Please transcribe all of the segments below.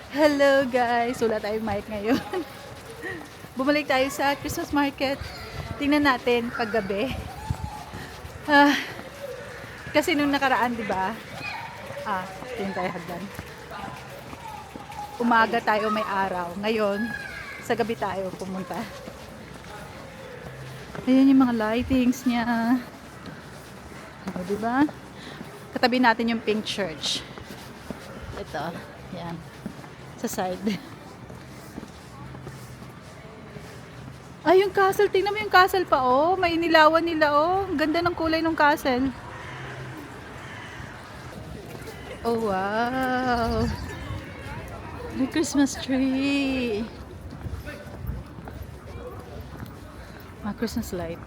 Hello guys! Wala tayong mic ngayon. Bumalik tayo sa Christmas market. Tingnan natin paggabi. Ah, kasi nung nakaraan, di ba? Tingnan tayo hagdan. Umaga tayo may araw. Ngayon, sa gabi tayo pumunta. Ayan yung mga lightings niya. O, di ba? Katabi natin yung Pink Church. Ito, yan. Sa side. Ay, yung castle. Tingnan mo yung castle pa, oh. May inilawan nila, oh. Ganda ng kulay ng castle. Oh, wow. May Christmas tree. Mga Christmas light.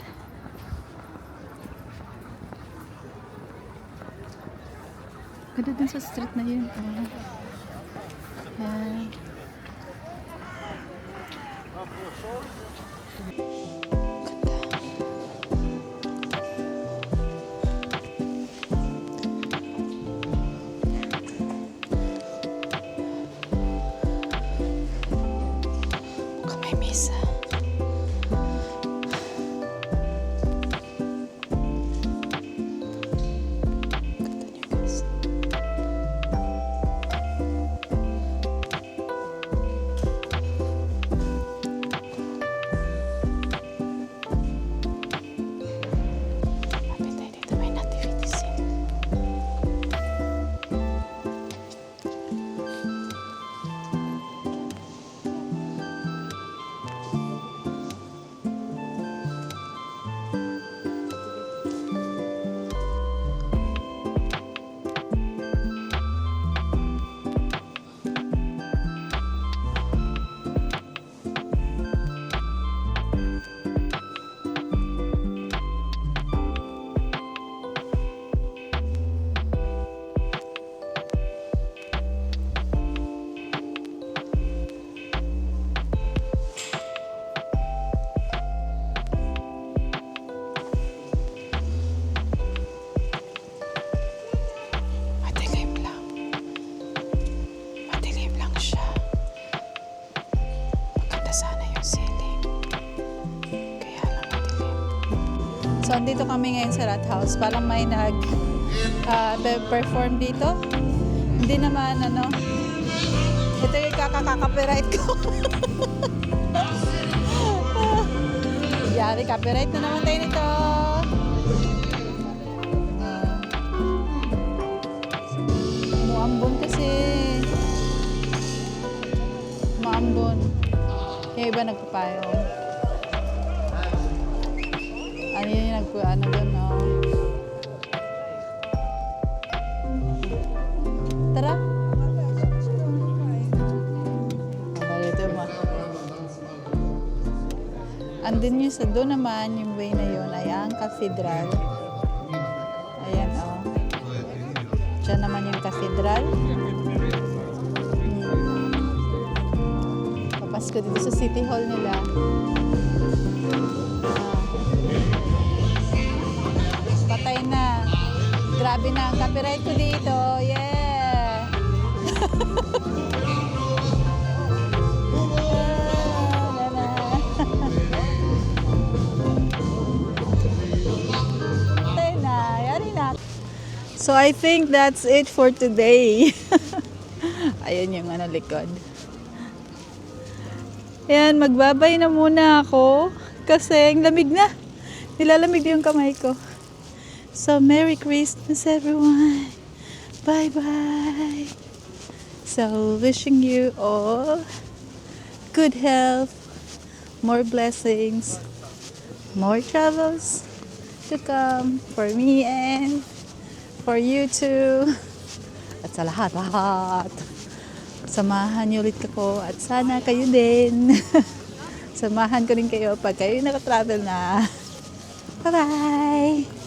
Ganda din sa street na yun. Oh. Yan. May misa. So, andito kami ngayon sa Rat House. Parang may perform dito. Hindi naman, ito yung copyright ko. Yari, copyright na naman tayo nito. Muambon kasi. Muambon. Yung iba nagpapayong. Ano yun yung doon, no? Tara! Okay, ito mo. Andun yung sa doon naman, yung way na yun, ay ang cathedral. Ayan, oh. Diyan naman yung cathedral. Papasko dito sa City Hall nila. Patay na. Grabe na ang copyright ko dito. Yeah! Patay na. Yari na. So I think that's it for today. Ayun yung likod. Ayan, magbabay na muna ako. Kasi ang lamig na. Nilalamig yung kamay ko. So, Merry Christmas, everyone. Bye-bye. So, wishing you all good health, more blessings, more travels to come for me and for you too. At sa lahat. Samahan niyo ulit ako at sana kayo din. Samahan ko rin kayo pag kayo nakatravel na. Bye-bye!